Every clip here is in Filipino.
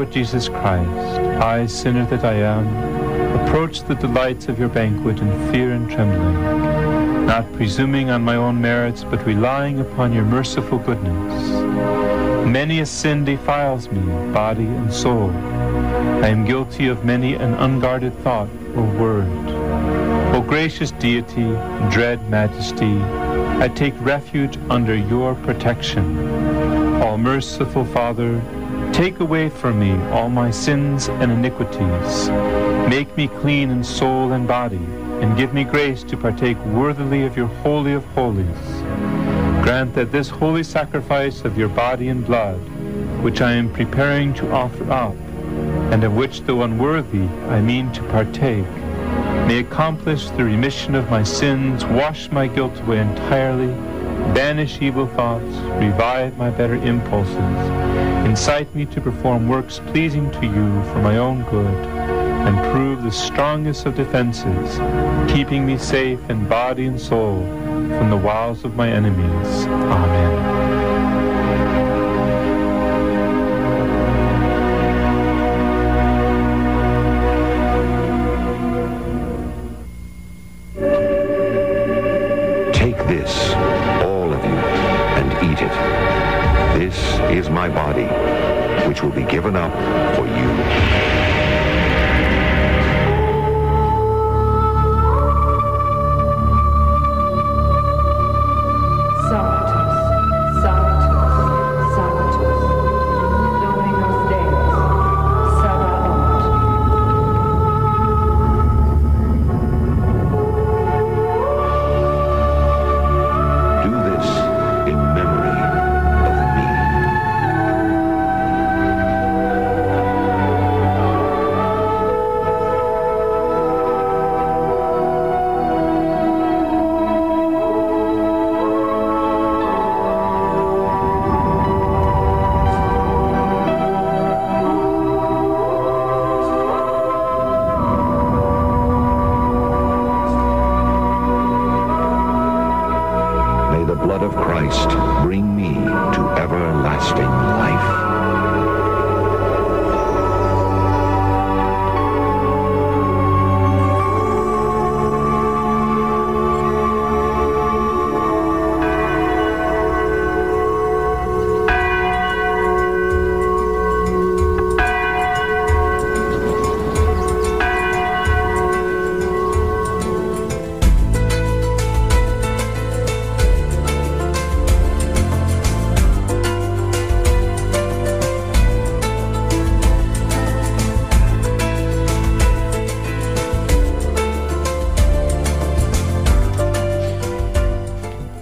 Lord Jesus Christ, I, sinner that I am, approach the delights of your banquet in fear and trembling, not presuming on my own merits, but relying upon your merciful goodness. Many a sin defiles me, body and soul. I am guilty of many an unguarded thought or word. O gracious deity, dread majesty, I take refuge under your protection. All merciful Father, take away from me all my sins and iniquities. Make me clean in soul and body, and give me grace to partake worthily of your Holy of Holies. Grant that this holy sacrifice of your body and blood, which I am preparing to offer up, and of which, though unworthy, I mean to partake, may accomplish the remission of my sins, wash my guilt away entirely, banish evil thoughts, revive my better impulses, incite me to perform works pleasing to you for my own good, and prove the strongest of defenses, keeping me safe in body and soul from the wiles of my enemies. Amen. Is my body, which will be given up for you.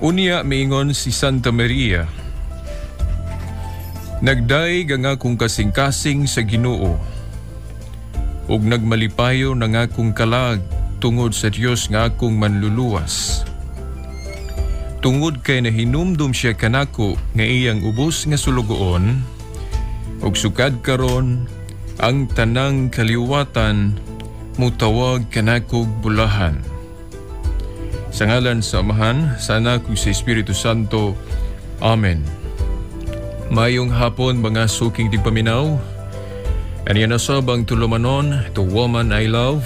Unya miingon si Santa Maria, nagdaig ang akong kasing-kasing sa Ginoo, ug nagmalipayo ng akong kalag tungod sa Dios nga akong manluluwas. Tungod kay nahinumdum siya kanako nga iyang ubos nga sulugoon, ug sukad karon ang tanang kaliwatan mutawag kanako bulahan. Sa ngalan sa Amahan, sa Anak ug sa Espiritu Santo. Amen. Mayong hapon mga suking tigpaminaw. Aniya nasab ang tulumanon, the woman I love,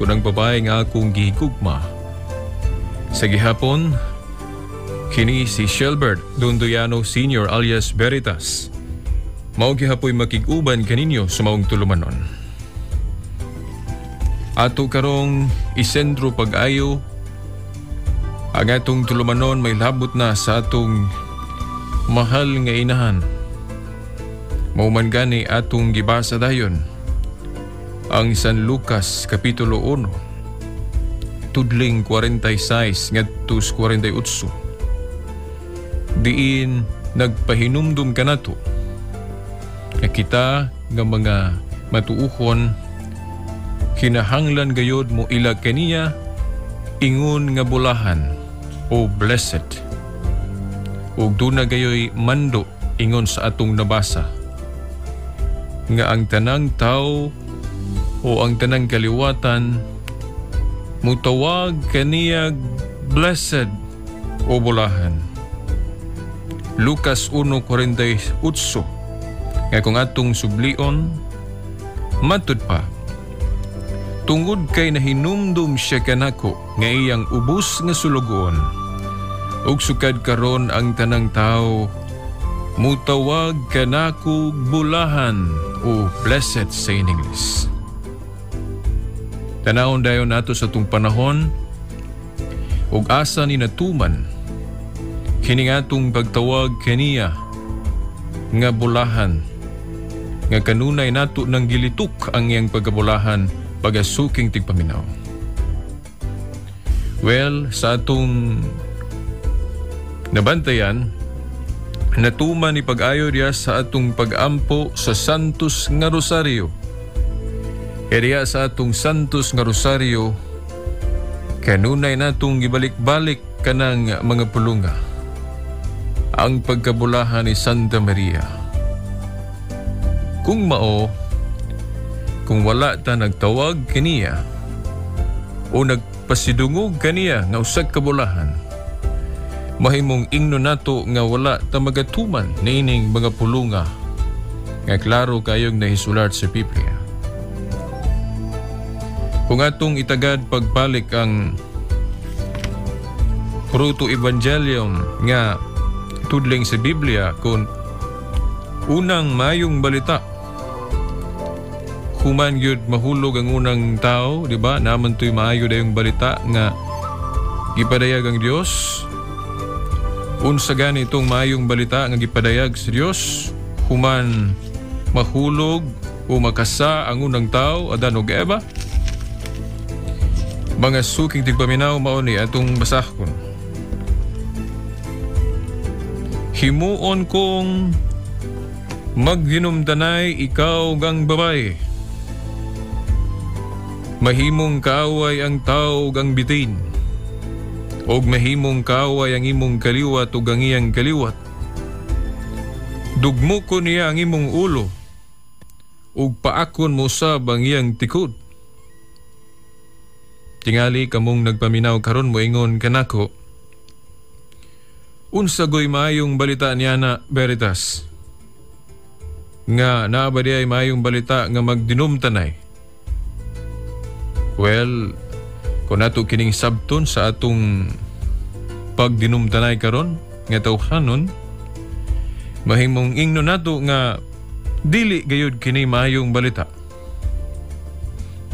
kunang babae nga akong gihigugma. Sa gihapon, kini si Shelbert Dondoyano Sr. alias Veritas. Mao gihapoy makig-uban kaninyo sa maong tulumanon. Ato karong isentro pag-ayo ang atong tulumanon may labot na sa atong mahal nga inahan. Mauman gani atong gibasa dayon ang San Lucas Kapitulo 1, tudling 46 ngadto 48. Diin nagpahinumdum kanato nga kita nga mga matuuhon kinahanglan gayod mo ilag kaniya ingon nga bulahan o blessed. Ug duna gayoy mando ingon sa atong nabasa nga ang tanang tao o ang tanang kaliwatan mutawag kaniya blessed o bulahan. Lucas 1:48 nga kung atong sublion Matud pa, tungod kay nahinumdum siya kanako nga iyang ubos nga sulugon, ug sukad karon ang tanang tao mutawag kanako bulahan o blessed sa in English. Tanawon dayon nato sa tung panahon ug asa ni natuman kini atong pagtawag kaniya nga bulahan nga kanunay nato nang gilitok ang iyang pagkabulahan pagasuking tigpaminaw. Well, sa atong nabantayan, natuman ni pag-ayo diya sa atong pag-ampo sa Santos nga Rosario. Diya sa atong Santos nga Rosario, kanunay natong gibalik-balik kanang mga pulunga ang pagkabulahan ni Santa Maria. Kung mao, kung wala ta nagtawag kaniya o nagpasidungog kaniya nga usag kabulahan, mahimong ingno nato nga wala ta magatuman niining mga pulunga nga klaro kayong nahisulat sa Biblia. Kung atong itagad pagbalik ang Proto Evangelium nga tudling sa Biblia kung unang mayong balita, human yun mahulog ang unang tao, di ba? Naman to'y maayo na yung balita nga gipadayag ang Diyos. Unsa gani itong mayong balita nga gipadayag sa Diyos, human mahulog o makasa ang unang tao, Adan ug Eva. Mga suking tigpaminaw mao ni atong basahon. Himuon kong maghinumdanay ikaw gang babae. Mahimong kaaway ang tao gang bitin, og mahimong kaaway ang imong kaliwat ug ang iyang kaliwat. Dugmo ko niya ang imong ulo, ug paakon mo sab ang iyang tikod. Tingali kamong nagpaminaw karon mo ingon kanako, unsa goy maayong balita niya na Veritas? Nga naaba di ay maayong balita nga magdinumtanay. Well, kung nato kining sabton sa atong pagdinumtanay karon nga tawhanon, mahimong ingno nato nga dili gayud kini maayong balita.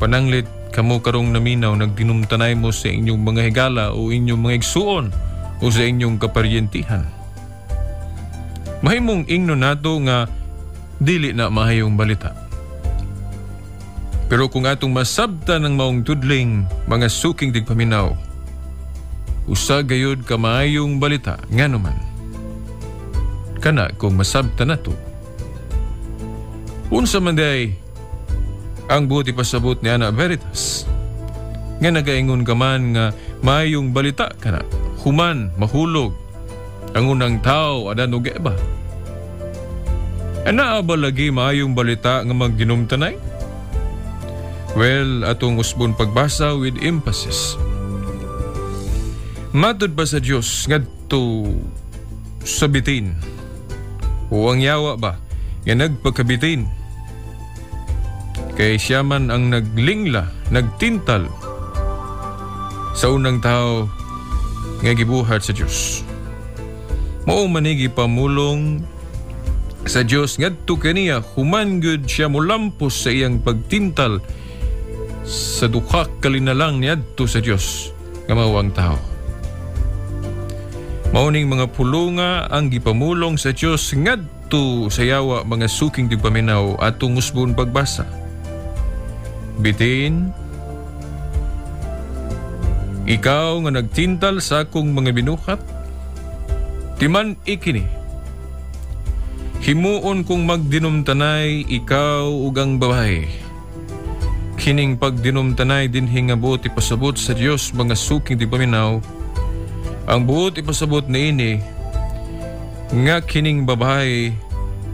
Pananglit kamo karong naminaw nagdinumtanay mo sa inyong mga higala o inyong mga igsuon o sa inyong kaparyentihan. Mahimong ingno nato nga dili na maayong balita. Pero kung atong masabta ng maong tudling mga suking tigpaminaw, usa gayud ka maayong balita nga naman. Kana kung masabta nato. Unsa man day ang buti pasabot ni Ana Veritas nga nagaingon ka man nga maayong balita kana, human mahulog ang unang tao Adan ug Eva. Ana ba lagi maayong balita nga magdinumtanay? Well, atong usbon pagbasa with emphasis. Matud ba sa Diyos ngadto sa bitin? O ang yawa ba nga nagpagkabitin? Kay siya man ang naglingla, nagtintal sa unang tao nga gibuhat sa Diyos. Mao manigi pamulong sa Diyos ngadto kaniya human gyud siya molampos sa iyang pagtintal sa duha kalinalang niadto sa Diyos nga mao ang tao. Mauning mga pulunga ang gipamulong sa Diyos ngadto sa yawa mga suking tigpaminaw atong usbon pagbasa. Bitin, ikaw nga nagtintal sa akong mga binuhat, timan ikini. Himuon kong magdinumtanay ikaw ug ang babae. Kining pagdinumtanay dinhi nga buot ipasabot sa Dios mga suking tigpaminaw. Ang buot ipasabot niini nga kining babae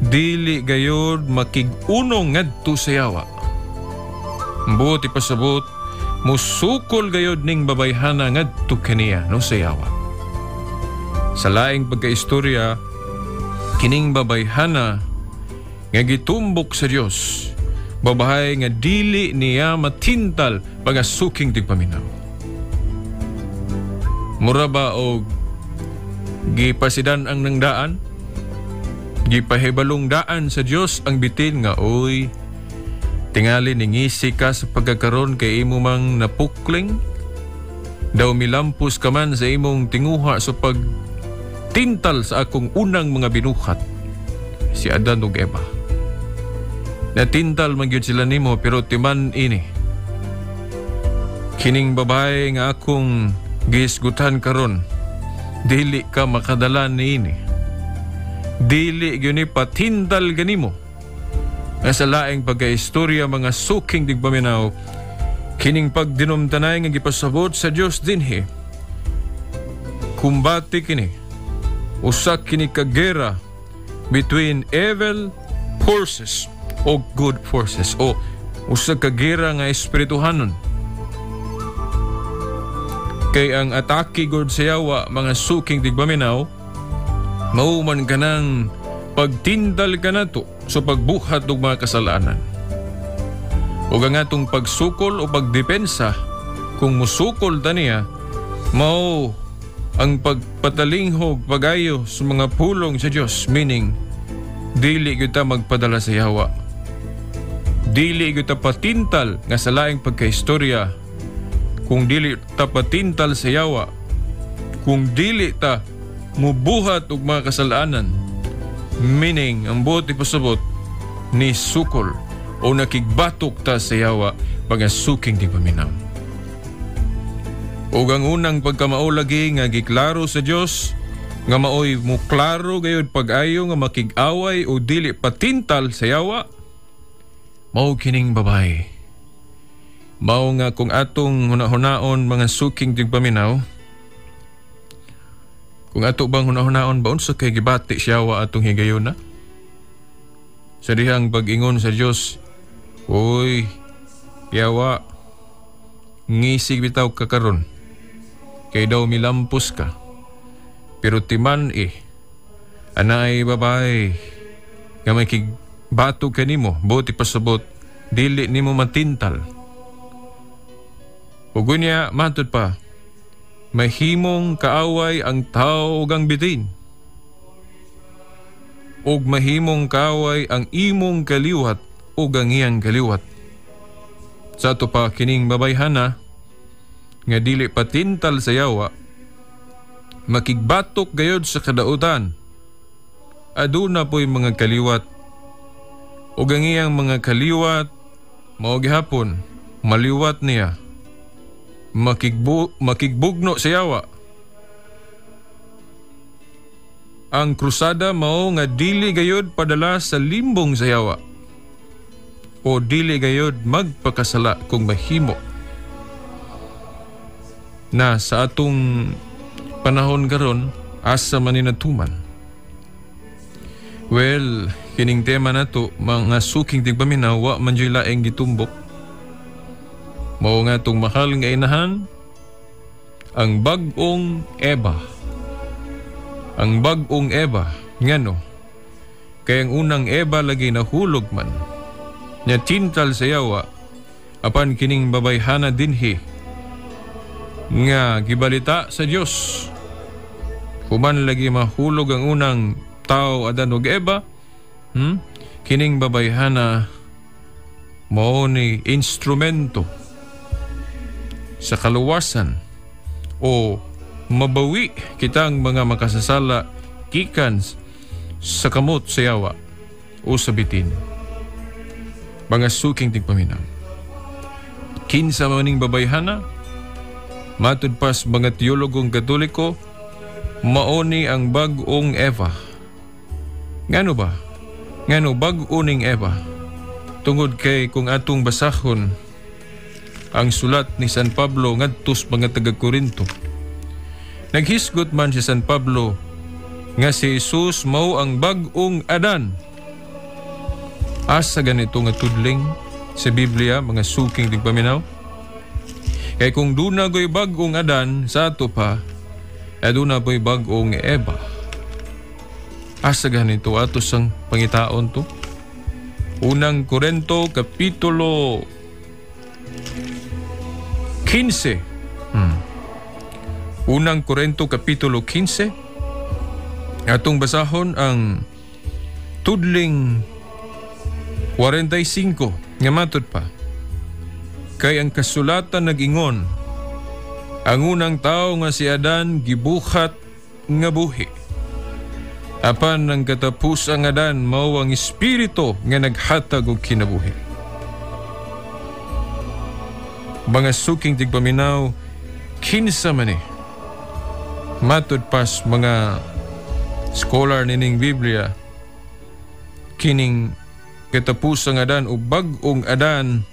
dili gayud makig-unong ngadto sa yawa. Ang buot ipasabot musukol gayud ning babayhana ngadto kaniya no sa yawa. Sa laing pagkaistorya, kining babayhana nga gitumbok sa Dios Babahay nga dili niya matintal mga suking tigpaminaw. Mura ba o gipasidan ang nangdaan? Gipahibalong daan sa Dios ang bitin nga, oy, tingali ningisi ka sa pagkakaroon kay imo mang napukling? Daw milampos ka man sa imong tinguha sa pagtintal sa akong unang mga binuhat, si Adan ug Eva. Natintal man gyud sila nimo pero timan ini. Kining babae nga akong gisgutan karon, dili ka makadalan niini. Dili gyud ni patintal ganimo. Sa laing pagkaistorya mga suking tigpaminaw, kining pagdinumtanay nga gipasabot sa Dios dinhi. Kumbati kini. Usa kini ka gera between evil forces o good forces, o usa ka gera nga espirituhanon. Kay ang atake gud sa yawa mga suking tigpaminaw, mauman ka ng pagtindal ka nato sa pagbuhat og mga kasalanan. O ang atong pagsukol o pagdepensa, kung musukol ta niya, mao ang pagpatalinghog pagayo sa mga pulong sa Dios, meaning dili gyud ta magpadala sa yawa. Dili gyud ta patintal nga sa laing pagkaistorya. Kung dili ta patintal sa yawa, kung dili ta mubuhat og mga kasalanan, meaning ang buot ipasabot ni sukol o nakigbatok ta sa yawa mga suking tigpaminaw. O ang unang pagkamaulagi nga giklaro sa Dios nga maoy mo klaro gayud pag-ayo nga makig-away o dili patintal sa yawa, mao kining babae. Mao nga kung atong hunahunaon mga suking tigpaminaw, kung ato bang hunahunaon ba unsa kay gibati sa yawa atong higayuna? Sa dihang pag-ingon sa Dios, oy, yawa, ngisig bitaw ka karon, kay daw milampos ka. Pero timan anay babae, nga may kigbato ka nimo, buti pasabot, dili nimo matintal. Ugunya, matod pa, mahimong kaaway ang tao ug ang bitin. Ug mahimong kaaway ang imong kaliwat ug ang iyang kaliwat. Sa ato pa kining babayhana nga dili patintal sa yawa, makigbatok gayod sa kadautan. Aduna po'y mga kaliwat. Ug ang iyang mga kaliwat, mao gihapon, maliwat niya. Makigbugno sa yawa. Ang krusada mao nga dili gayod padala sa limbong sa yawa, o dili gayod magpakasala kung mahimo na sa atong panahon karon asa man inatuman. Well, kining tema nato mga suking tigpaminaw, wa man jud laeng gitumbok. Mao nga tong mahal nga inahan, ang bag-ong Eva. Ang bag-ong Eva, ngano? Kay ang unang Eva lagi nahulog man, nya tintal sa yawa, apan kining babayhana dinhi, nga gibalita sa Dios. Human lagi mahulog ang unang tao, Adan ug Eva, kining babayhana mao ni instrumento sa kaluwasan o mabawi kitang mga makasasala gikan sa kamot sa yawa o sa bitin. Mga suking tigpaminaw, kinsa maning babayhana, matud pas mga teologong Katoliko, maoni ang bag-ong Eva. Ngano ba? Ngano bag-o ning Eva? Tungod kay kung atong basahon ang sulat ni San Pablo ngadtos mga taga-Korinto, naghisgot man si San Pablo nga si Jesus mao ang bag-ong Adan. Asa ganito nga tudling sa Biblia, mga suking tigpaminaw? Kay kung duna go'y bag-ong Adan sa ato pa, aduna po'y bag-ong Eva. Asa ganito ato sang pangitaon to? Unang Korinto Kapitulo 15. Unang Korinto Kapitulo 15. Atong basahon ang tudling 45 nga matod pa. Kay ang kasulatan nag-ingon, ang unang tao nga si Adan gibuhat nga buhi. Apan ang katapusang Adan mao ang espiritu nga naghatag og kinabuhi. Mga suking tigpaminaw, kinsa man matod pas mga scholar nining Biblia, kining katapusang Adan o bag-ong Adan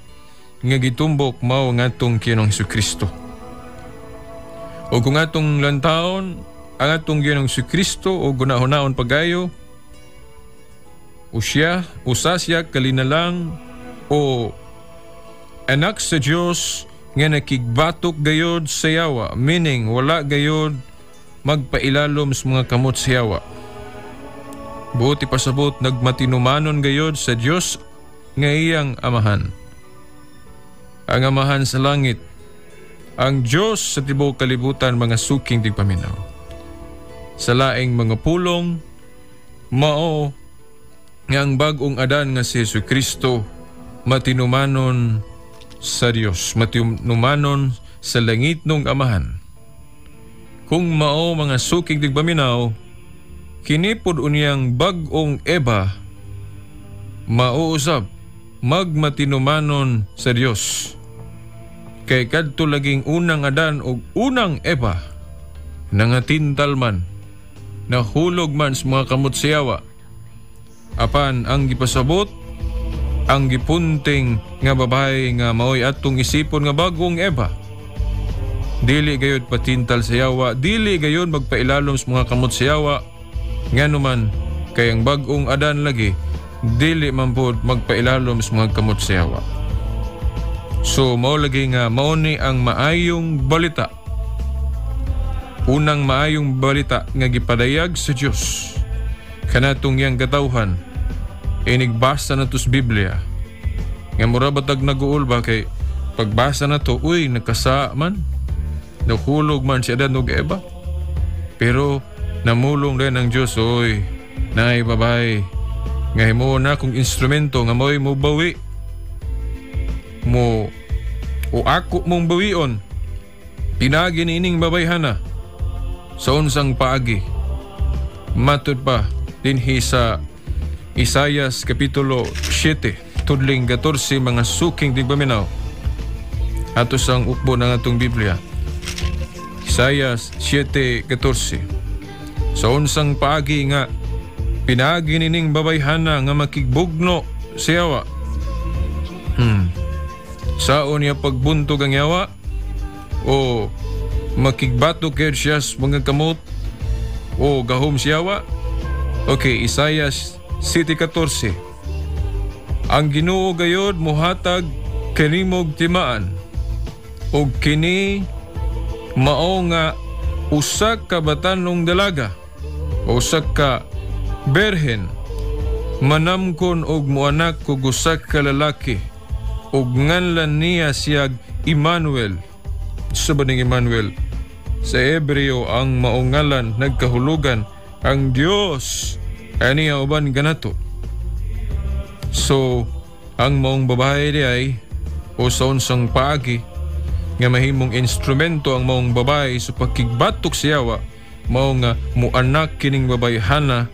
nga gitumbok mao nga atong Ginoong Hesukristo. O kung atong lantawon ang atong Ginoong Hesukristo o gunahon-naon pagayo, usa siya kalinalang o anak sa Dios nga nakigbatok gayod sa yawa, meaning wala gayod magpailalom sa mga kamot sa yawa. Buti pasabot nagmatinumanon gayod sa Dios nga iyang amahan. Ang amahan sa langit, ang Diyos sa tibuok kalibutan, mga suking tigpaminaw. Sa laing mga pulong, mao nga ang bag-ong Adan nga si Hesukristo matinumanon sa Dios, matinumanon sa langit nung amahan. Kung mao mga suking tigpaminaw, kinipod unyang bag-ong Eva mauusab magmatinumanon sa Dios. Kay kadto laging unang Adan o unang Eva nangatintal man, nahulog man sa mga kamot sa yawa. Apan ang gipasabot, ang gipunting nga babae nga maoy atong isipon nga bagong Eva, dili gayud patintal sa yawa, dili gayud magpailalom sa mga kamot sa yawa. Nganuman kay ang bag-ong Adan lagi dili man pod magpailalom sa mga kamot sa yawa. So mao lagi nga mao ni ang maayong balita. Unang maayong balita nga gipadayag sa Dios kanatong yang katawhan. Inigbasa na to sa Biblia. Nga mura batag naguol ba kay pagbasa na to, uy, nagkasa man, nahulog man si Adan ug Eva. Pero namulong rin ang Diyos, uy, nay babae, nga himo na kung instrumento nga mo'y mo bawi. Mo o ako mong bawion. Pinagi nining babayhana sa unsang paagi. Matod pa dinhi sa Isaias Kapitulo 7, tudling 14, mga suking tigpaminaw. Ato sang ukbo ng atong Biblia. Isaias 7:14. Sa unsang paagi nga pinagi nining babayhana nga makigbugno sa yawa. Saon niya pagbuntog ang yawa o makigbatok kay siya sa mga kamot o gahom sa yawa. Okay, Isaias 7:14. Ang Ginoo gayod mohatag kanimog timaan o kini mao nga usa ka batanong dalaga o usa ka berhen manamkon og moanak kog usa ka lalaki og nganlan niya siyag Emmanuel. Sa baning Emmanuel sa Hebreo ang maong ngalan nagkahulugan ang Dios aniya uban ganato. So ang maong babae di ay o sa unsang paagi nga mahimong instrumento ang maong babae sa pagkigbatok sa yawa, mao nga muanak kining babayhana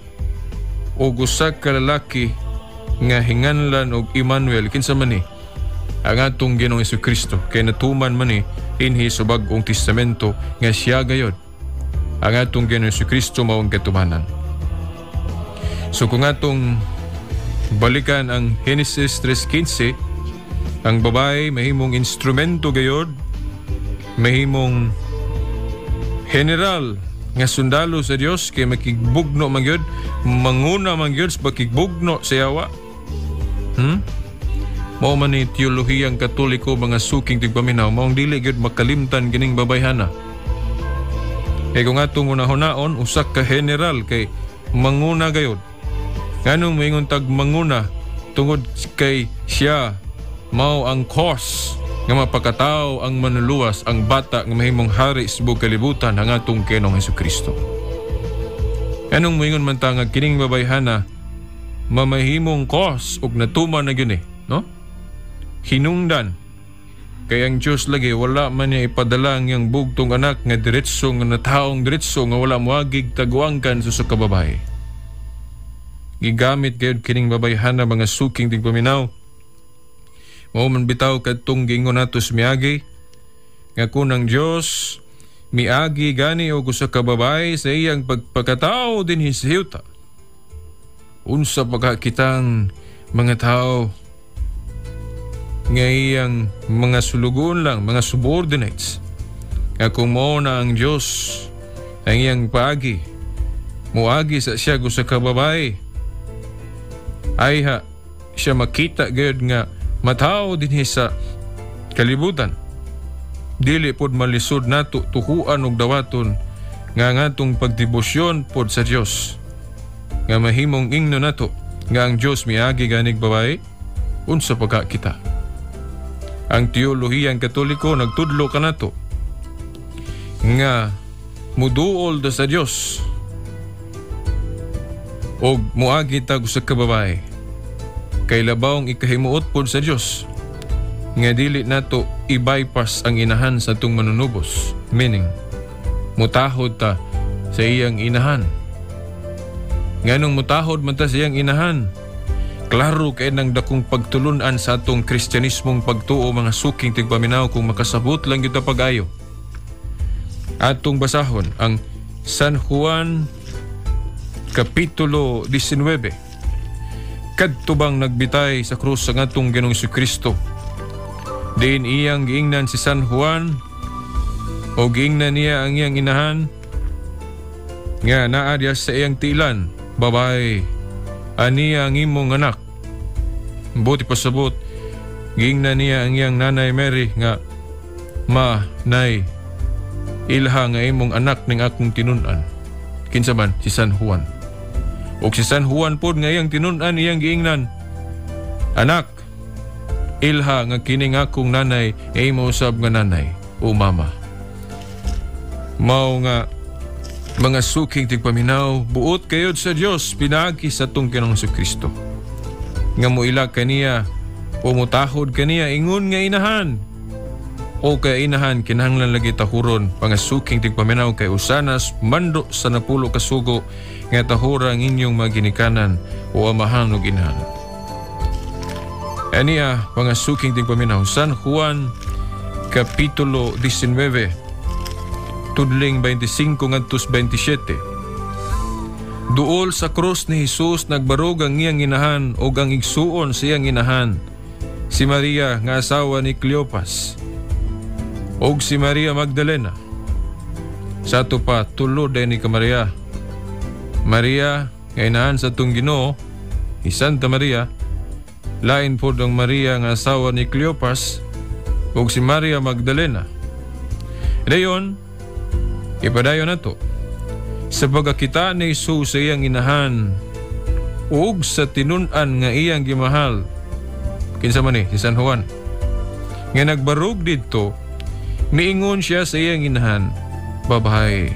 o usa ka lalaki nga hinganlan og Emmanuel. Kinsa man ni ang atong Ginoong Hesukristo, kay natuman man ni inhi sa bag-ong testamento nga siya gayod ang atong Ginoong Hesukristo maong katumanan. So kung atong balikan ang Genesis 3:15, ang babae mahimong instrumento gayod, mahimong general nga sundalo sa Dios, kay makigbugno man gyud, manguna man gyud sa pakigbugno sa yawa. Mao man ni teolohiyang Katoliko, mga suking tigpaminaw, maong dili gyud makalimtan kining babayhana. Kay kung atong unahon-naon, usak ka general kay manguna gayod. Nganong moingon tag manguna, tungod kay siya mao ang cause nga mapakatao ang manluluwas ang bata nga mahimong hari sa buong kalibutan ang atong Ginoong Hesukristo. Anong moingon man ta nga kining babayhana mamahimong cause ug natuman na gyud no? Hinungdan kay ang Dios lagi wala man niya ipadala ang bugtong anak nga diretso nga nataong diretso nga wala moagig taguangkan sa kababaye. Gigamit gayud kining babayhana mga suking tigpaminaw. Mao man bitaw kadtong giingon natos miagi nga kunang Dios miagi gani og usa ka babaye sa iyang pagpakatao dinhi sa yuta. Unsa pagkakitang mga tao nga iyang mga sulugon lang, mga subordinates. Nga kung mo na ang Diyos ang iyang paagi, muagi sa siya sa kababae, ay siya makita gayud nga matao din sa kalibutan. Dili pod malisod nato tukuan og dawaton nga ngatong pagdebosyon pod sa Dios. Nga mahimong ingno nato nga ang Dios miagi ganig babae, unsa pagkakita. Ang teolohiyang Katoliko nagtudlo kanato nga muduol da sa Dios og muagi tag sa kababae kay labawng ikahimuot pod sa Dios nga dili nato i-bypass ang inahan sa atong manunubos, meaning mutahod ta sa iyang inahan. Nganong mutahod man ta sa iyang inahan? Klaro kay nang dakong pagtulunan sa atong Kristyanismong pagtuo mga suking tigpaminaw kung makasabot lang yun pag-ayo. Atong basahon ang San Juan Kapitulo 19. Kadtubang nagbitay sa krus ang atong Ginoong Jesucristo. Diin iyang giingnan si San Juan o giingnan niya ang iyang inahan nga naadya sa iyang tilan, babae, aniya ang imong anak. Buti pasabot, giingnan niya ang iyang nanay Mary nga, ma, nay, ilha nga imong anak ning akong tinunan. Kinsa man si San Juan. O si San Juan pod nga iyang tinunan iyang giingnan, anak, ilha nga kining akong nanay ay mo usab nga nanay o mama. Mao nga mga suking tigpaminaw, buot kayod sa Dios pinaagi sa atong Ginoong Jesucristo. Nga muila kaniya o mutahod kaniya ingon nga inahan. O kay inahan kinahanglan lagi tahuron mga suking tigpaminaw kay usanas mando sa napulo kasugo nga tahura ang inyong maginikanan o amahan ug inahan. Aniya mga suking tigpaminaw, San Juan Kapitulo 19 tudling 25 ngadtos 27. Duol sa krus ni Jesus nagbarog ang iyang inahan o ang igsuon sa iyang inahan, si Maria nga asawa ni Cleopas o si Maria Magdalena. Sa ato pa tulod ni ka Maria. Maria nga inahan sa atong Ginoo, ni Santa Maria, lain po ang Maria nga asawa ni Cleopas o si Maria Magdalena. Dayon, ipadayon na to, sa pagkakita ni Jesus sa iyang inahan ug sa tinunan nga iyang gimahal, kinsa man si San Juan, nga nagbarog dito, miingon siya sa iyang inahan, babae,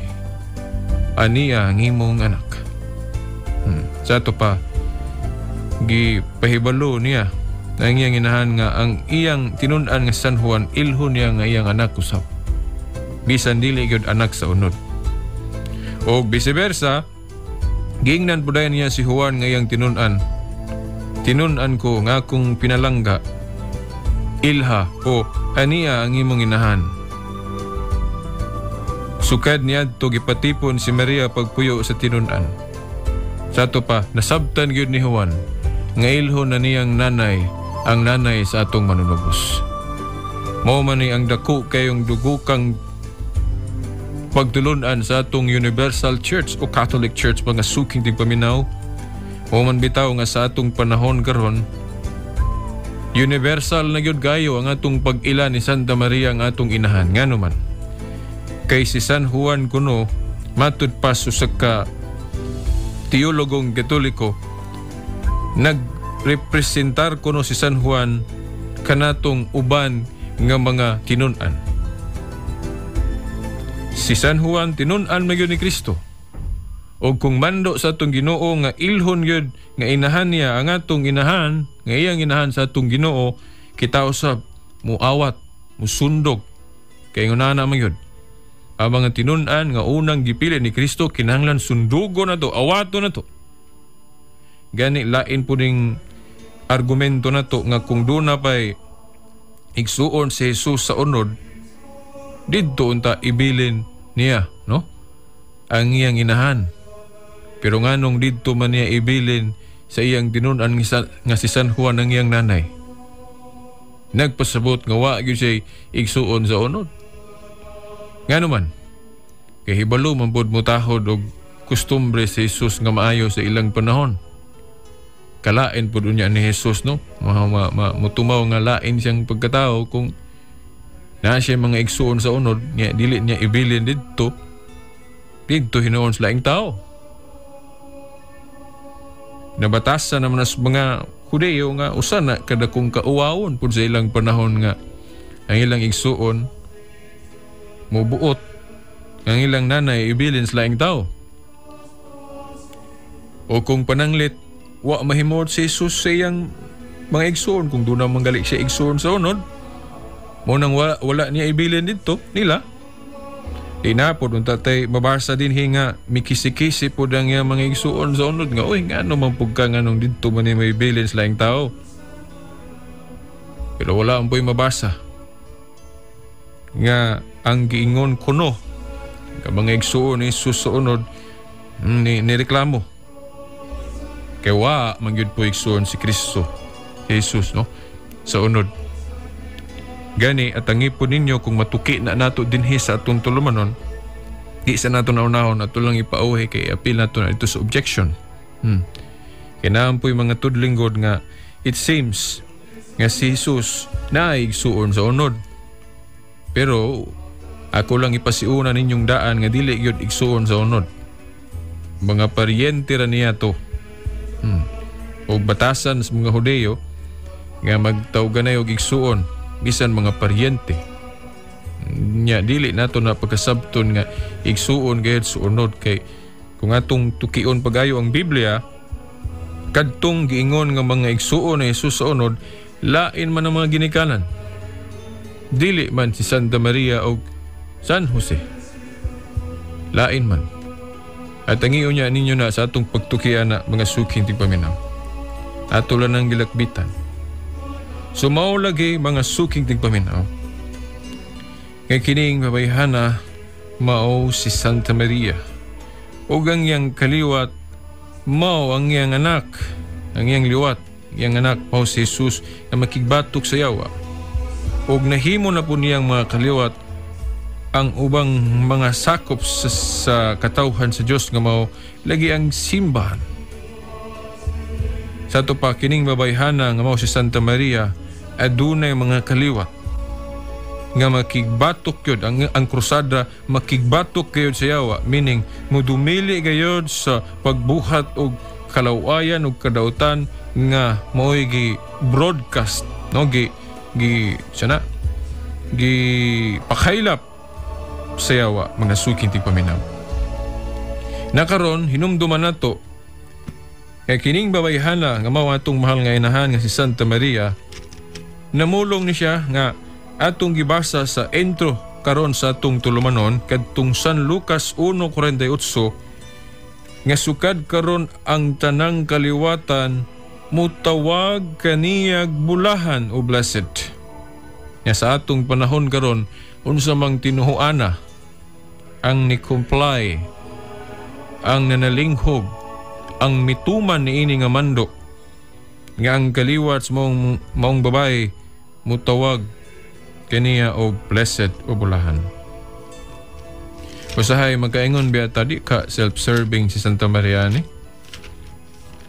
aniya ang imong anak. Sa ato pa, gipahibalo niya ang iyang inahan nga ang iyang tinunan nga San Juan, ilhon niya nga iyang anak usap. Bisan dili gyud anak sa unod. O vice versa, giingnan pudayan niya si Juan nga iyang tinunan. Tinunan ko nga akong pinalangga, ilha o aniya ang imong inahan. Sukad niya to gipatipon si Maria pagpuyo sa tinunan. Sa ato pa, nasabtan gyud ni Juan nga ilhon na niyang nanay ang nanay sa atong manunubos. Mao man ni ang dako kayong dugukang pagtulunan sa atong Universal Church o Catholic Church mga suking tigpaminaw. O man bitaw nga sa atong panahon karon, universal na gyud gayo ang atong pag-ila ni Santa Maria ang atong inahan. Ngano man kay si San Juan kuno matud pa sa ka teologong Katoliko representar kuno si San Juan kanatong uban nga mga tinun-an. Si San Juan tinun-an magyud ni Kristo. O kung mando sa atong Ginoo nga ilhon yun nga inahan niya ang atong inahan, nga iyang inahan sa atong Ginoo, kita usab muawat, musundog kay ngunana man yun. Ang mga tinun-an nga unang gipili ni Kristo kinahanglan sundugo na to, awato na to. Gani lain po ning argumento na to nga kung doon na pa'y igsuon si Jesus sa unod, dito unta ibilin niya, no? Ang iyang inahan. Pero nganong dito man niya ibilin sa iyang tinun-an nga si San Juan ang iyang nanay. Nagpasabot nga wa gyud siya igsuon sa unod. Ngano man, kay hibalo man pod mutahod og kustumbre si Jesus nga maayo sa ilang panahon. Kalain po niya ni Jesus, no? Mutumaw nga lain siyang pagkatao kung na siya mga igsuon sa unod, niya, dili niya ibilin dito hinuon sa laing tao. Nabatasan naman as mga Hudeo nga usa na kada kung kauwawon po sa ilang panahon nga ang ilang igsuon mubuot ang ilang nanay ibilin sa laing tao. O kung pananglit wa mahimot si Jesus sa iyang mga igsoon kung doon na manggali siya igsoon sa unod, mo nang wala niya ibilin dito nila. Di na po nung tatay mabasa din nga mikisi-kisi po ang mga igsoon sa unod nga uy nga ano mampugka nga nung dito man niya may ibilin sa laing tao. Pero wala ang po'y mabasa nga ang giingon kuno nga mga igsoon ni Jesus sa unod nireklamo. Kaya wa mangyud po igsoon si Kristo, Jesus, no? Sa unod. Gani, at ang ipon ninyo kung matuki na nato dinhi sa atong tulumanon, di sa nato naunahon at lang ipauhi kay apil nato na ito sa objection. Kaya naman po yung mga tudlinggod nga it seems nga si Jesus na igsuon sa unod. Pero ako lang ipasiuna ninyong daan nga dili yun igsuon sa unod. Mga paryente ra niya to. O batasan sa mga Hudeo nga magtawganay og igsuon bisan mga paryente nya dili nato na pagkasabton nga igsuon gayud sa unod kay kung atong tukion pagayo ang Biblia kadtong giingon nga mga igsuon ni Jesus sa unod lain man ang mga ginikanan, dili man si Santa Maria o San Jose, lain man. At ang iyo niya ninyo na sa atong pagtukian na mga suking tigpaminaw. Ato lang ang gilakbitan. So mao lagi mga suking tigpaminaw. Kay kining babayhana mao si Santa Maria. O ang iyang kaliwat mao ang iyang anak, ang iyang liwat, iyang anak mao si Jesus na makigbatok sa yawa. O nahimo na po niyang mga kaliwat ang ubang mga sakop sa katawhan sa Diyos nga mao lagi ang simbahan. Sa ito pa, kining babayhana nga mao si Santa Maria adunay mga kaliwat nga makigbatok yun, ang krusada makigbatok gayod sa yawa, meaning mudumili gayod sa pagbuhat og kalawayan og kadautan nga mao'y gi-broadcast, no? gi pakailap sa yawa, mga suking tigpaminaw. Nakaron, hinumduman nato kay kining babayhana nga mao atong mahal nga inahan nga si Santa Maria, namulong ni siya nga atong gibasa sa intro karon sa atong tulumanon kadtong San Lucas 1:48 nga sukad karon ang tanang kaliwatan mutawag kaniyag bulahan o blessed. Nga sa atong panahon karon unsa mang tinuhuana ang ni-comply, ang nanalinghog, ang mituman ni ini nga mando nga ang kaliwat sa maong babae mutawag kaniya og blessed o bulahan. Usahay magkaingon biya tadi ka self-serving si Santa Maria ni.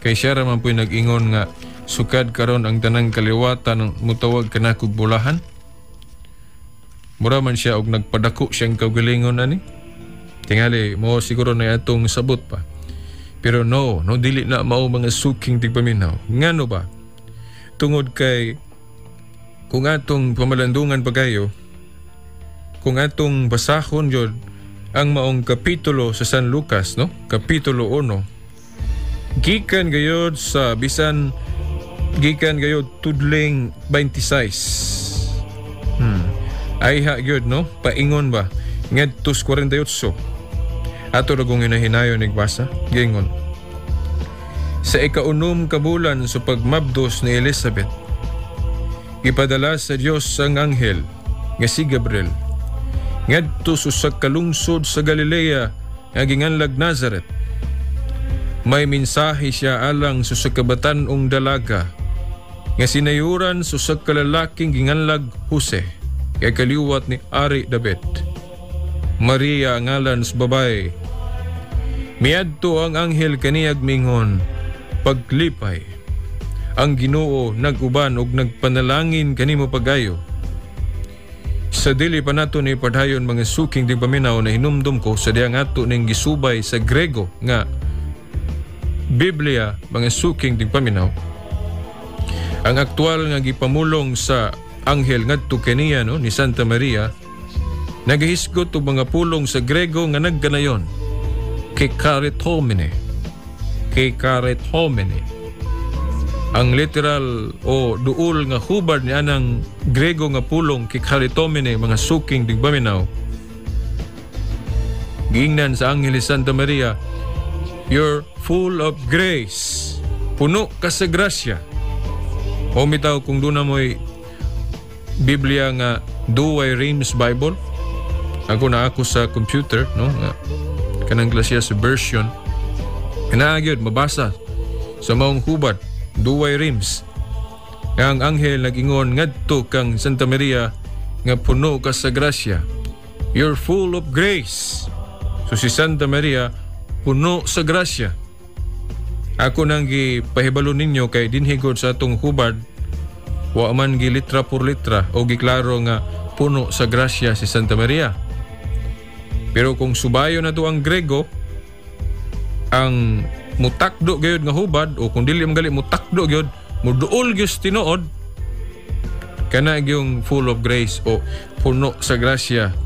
Kay siya raman po'y nag-ingon nga sukad karon ang tanang kaliwatan mutawag kanakog bulahan. Mura man siya og nagpadako siyang kaugalingon ani. Tingali mo siguro na atong sabot pa. Pero no dili na mao mga suking tigpaminaw. Ngano ba? tungod kay kung atong pamalandungan pagayo, kung atong basahon yun ang maong kapitulo sa San Lucas, no? Kapitulo 1. Gikan gayod sa bisan gikan gayod tudling 26. Ay ha gyud, no? Paingon ba? Ngadtos 48. Ato ragong hinahinayon nagbasa. Gingon. Sa ikaunom kabulan sa pagmabdos ni Elizabeth, ipadala sa Dios ang anghel nga si Gabriel ngadto sa kalungsod sa Galilea nga ginganlag Nazareth. May mensahe siya alang sa kabatan-ong dalaga nga sinayuran sa kalalaking ginganlag Jose kay kaliwat ni Ari David. Maria ngalan sa babae. Miadto ang anghel kaniyag mingon, paglipay. Ang Ginoo nag-uban og nagpanalangin kanimo pagayo. Sa dili pa nato ni padayon mga suking di paminaw na hinumdum ko sa diyang ato ning gisubay sa Grego nga Biblia mga suking di paminaw. Ang aktual nga gipamulong sa anghel ngadto kaniya, no, ni Santa Maria nagahisgot og mga pulong sa Grego nga nagkanayon kekaritomene. Ang literal o duol nga hubad ni anang Grego nga pulong kekaritomene mga suking digbaminaw. Giingnan sa anghel ni Santa Maria, you're full of grace. Puno ka sa grasya. O mitaw kung doon na mo'y Biblia nga Douay Rheims Bible. Ako sa computer, no? Kanang klasya sa version. Kanaagyon, mabasa sa maong hubad, Douay Rheims. Ang anghel nag-ingon ngadto kang Santa Maria nga puno ka sa grasya. You're full of grace. So si Santa Maria puno sa grasya. Ako nang gipahibalo ninyo kay dinhigod sa atong hubad wa man gi litra por litra o giklaro nga puno sa grasya si Santa Maria. Pero kung subayo na to ang Grego, ang mutakdo gayud nga hubad o kung dili magali mutakdo gayud muduol gyud tinuod kana gyung full of grace o puno sa grasya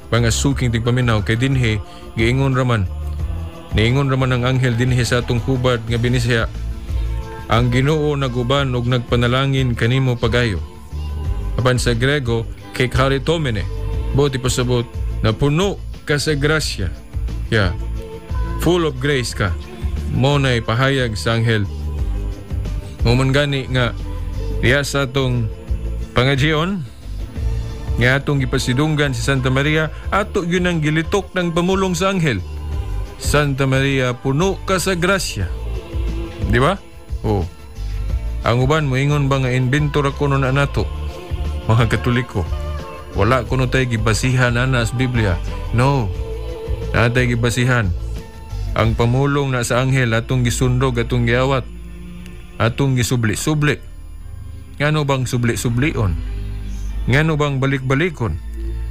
pangasuking tigpaminaw kay dinhi giingon raman. Niingon raman ang anghel dinhi sa atong hubad nga binisya, ang Ginoo naguban og nagpanalangin kanimo pagayo. Apan sa Grego, kekaritomene, buti pasabot na puno ka sa grasya. Yeah. Full of grace ka. Mo na'y pahayag sa anghel. Muman gani nga diya sa atong pangadyon nga atong gipasidunggan si Santa Maria, ato yun ang gilitok ng pamulong sa anghel. Santa Maria, puno ka sa grasya. Di ba? Oh. Ang uban mo ingon ba nga inventor ako na nato, mga Katoliko? Wala ko no tayo gibasihan ana sa Biblia. No. Natay gibasihan. Ang pamulong na sa anghel atong gisundog, atong giawat, atong gisubli-subli. Ngano bang subli-sublion? Ngano bang balik-balikon?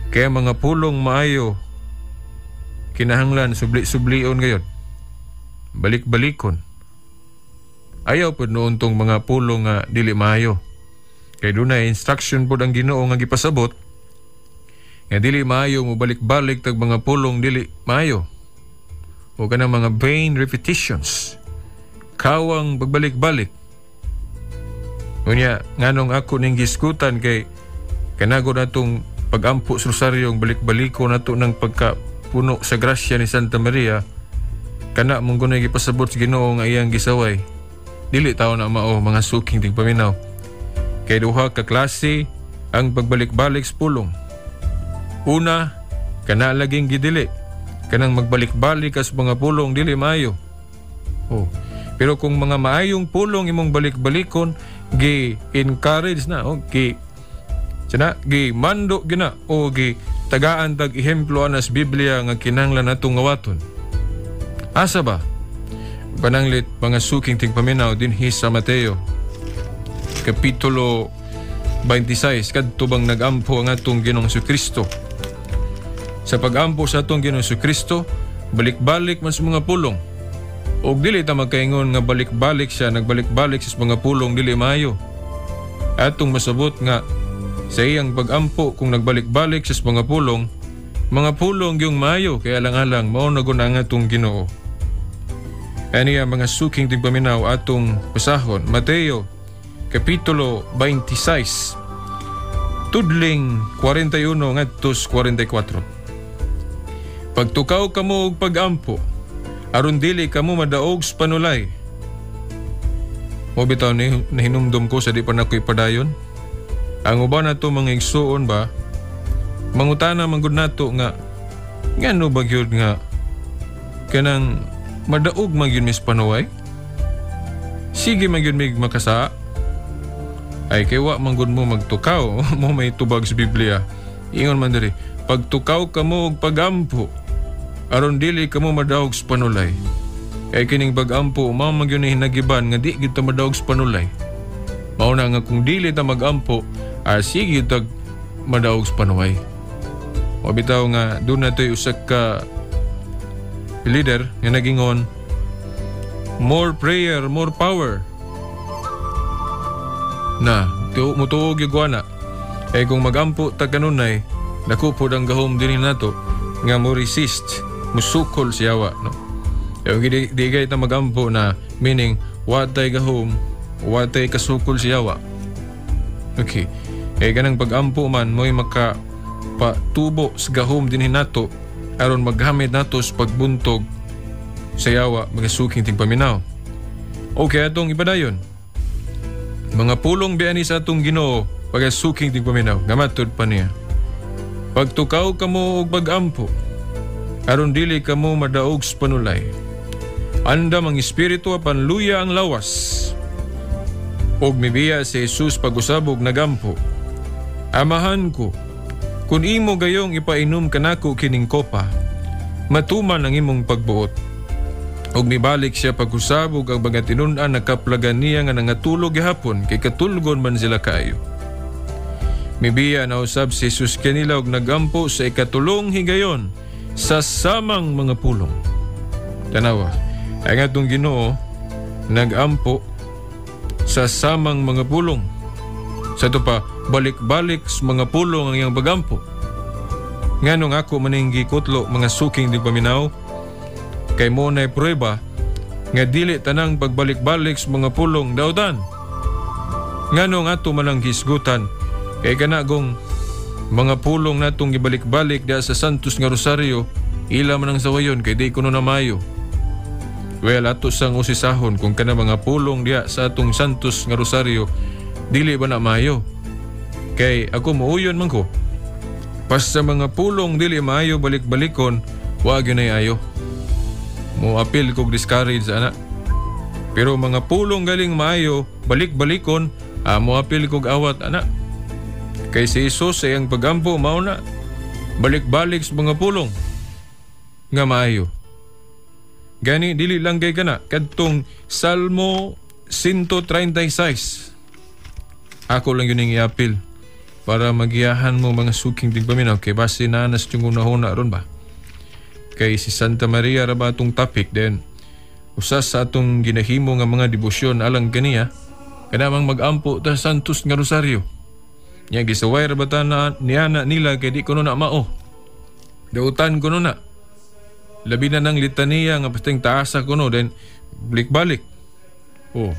Kaya mga pulong maayo kinahanglan subli-sublion gayud. Balik-balikon. Ayaw pod noon tong mga pulong nga dili maayo. Kay dunay instruction pod ang Ginoo nga gipasabot nga dili maayo mo balik-balik tag mga pulong dili maayo. O kanang mga vain repetitions. Kawang pagbalik-balik. Unya nganong ako ning giskutan kay kanagod atong pag-ampo sa rosaryong balik-baliko nato ng pagkapuno sa grasya ni Santa Maria. Kana mong gunay gipasabot sa Ginoo nga iyang gisaway. Dili tawo na mao mga suking tigpaminaw. Kay duha ka klase ang pagbalik-balik sa pulong. Una, kana laging gidili. Kanang magbalik-balik sa mga pulong dili maayo. Oh. Pero kung mga maayong pulong imong balik-balikon, gi-encourage na o gi-mando gina o gi-tagaan tag ehemplo anas Biblia nga kinahanglan natong ngawaton. Asa ba? Pananglit mga suking tigpaminaw dinhi sa Mateo Kapitulo 26 kadto bang nagampo ang atong Ginoong Kristo. Sa pagampo sa atong Ginoong Kristo, balik-balik man sa mga pulong. Og dili ta magkaingon nga balik-balik siya, nagbalik-balik sa mga pulong dili maayo. atong masabot nga sa iyang pag-ampo kung nagbalik-balik sa mga pulong yung maayo kaya alang-alang mao na guna nga atong Ginoo. Aniya mga suking tigpaminaw atong basahon. Mateo Kapitulo 26 tudling 41 ngadtos 44. Pagtukaw kamo og pag-ampo aron dili kamo madaog sa panulay. Mo bitaw ni nahinumdum ko sa di pa nakoy padayon. Ang uban nato mga igsuon ba mangutana man gud nato nga ngano ba gyud nga kanang madaog man gyud mis panuway? Sige man gyud mig makasa. Ay kay wa man gud mo magtukaw mo may tubag sa Biblia. Ingon man diri, pagtukaw kamo og pagampo aron dili kamo madaog sa panulay. Kay kining pagampo mao man gyud hinagiban nga di gyud ta madaog sa panulay. Mao na nga kung dili ta magampo, sige tag madaog sa panulay. O bitaw nga doon na to'y usak ka leader nga nagingon, more prayer, more power. Na, mutuog yung na. Kung magampo ta kanunay, nakupod ang gahom din nato nga mo resist, musukol siyawa. No? Di kayo ta magampo na, meaning, watay gahom, watay kasukol siyawa. Okay. Ganang pagampo man, mo'y makapatubo sa gahom din nato aron maghamit nato sa pagbuntog sa yawa mga suking tigpaminaw. Okay, atong ipadayon. Mga pulong biani sa atong Ginoo pag suking tigpaminaw. Gamatod pa niya. Pagtukaw kamo og pag-ampo aron dili kamo madaog sa panulay. Andam ang espiritu apan luya ang lawas. Og mibiya si Jesus pag-usabog nagampo. Amahan ko, kung imo gayong ipainom kanako kining kopa, matuman ang imong pagbuot. Og mibalik siya pag-usabog ang mga tinunan na kaplagan niya nga nangatulog gihapon kay katulgon man sila kaayo. Mibiya na usab si Jesus kanila og nagampo sa ikatulong higayon sa samang mga pulong. Tanawa, ang atong Ginoo nagampo sa samang mga pulong. Sa ito pa, balik-balik sa mga pulong ang iyang pagampo. Nganong ako maninggi kutlo mga suking di paminaw, kay mo na'y prueba nga dili tanang pagbalik-balik sa mga pulong dautan. Nganong ato manang hisgutan, kay kanagong mga pulong natong gibalik-balik da sa Santos nga Rosario, ila man ang sawayon kay di kuno na mayo. Well, ato sang usisahon kung kana mga pulong diya sa atong Santos nga Rosario, dili ba na mayo? Kay ako mauyon man ko. Pas sa mga pulong dili maayo balik-balikon, wag yun ay ayo. Mo apil kog discourage ana. Pero mga pulong galing maayo, balik-balikon, mo apil kog awat ana. Kay si Jesus sa iyang pagampo mao na balik-balik sa mga pulong nga maayo. Gani dili lang kay kana kadtong Salmo 136. Ako lang yun yung i-apil para magiyahan mo mga suking tigpaminaw kay base na nas yung unahuna ron ba. Kay si Santa Maria ra ba atong topic then usas sa atong ginahimo nga mga debosyon alang kaniya kanamang mag-ampo ta Santos nga Rosario. Nya gisaway ra ba ta na niana nila kay di kuno na mao. Dautan kuno na. Labi na ng litaniya nga pasting taasa kuno then balik-balik. Oh.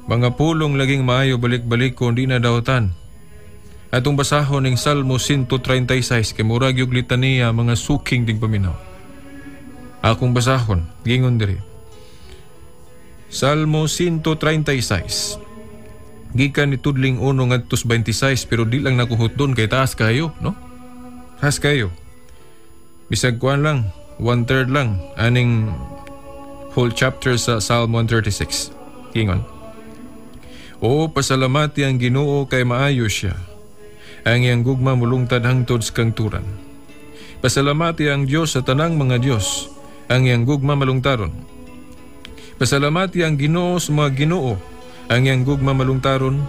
Mga pulong laging maayo balik-balik kung di na dautan. Atong basahon ng Salmo 136 kay murag yung litaniya mga suking tigpaminaw. Akong basahon, gingon diri. Salmo 136. Gikan ni tudling 1 ngadtos 26 pero di lang nakuhot doon kay taas kayo, no? Taas kayo. Bisag kuan lang, 1/3 lang aning whole chapter sa Psalm 136. Gingon. O pasalamati ang Ginoo kay maayo siya. Ang iyang gugma mulungtad hangtod sa kangturan. Pasalamati ang Dios sa tanang mga Dios. Ang iyang gugma malungtaron. Pasalamati ang Ginoo sa mga Ginoo. Ang iyang gugma malungtaron.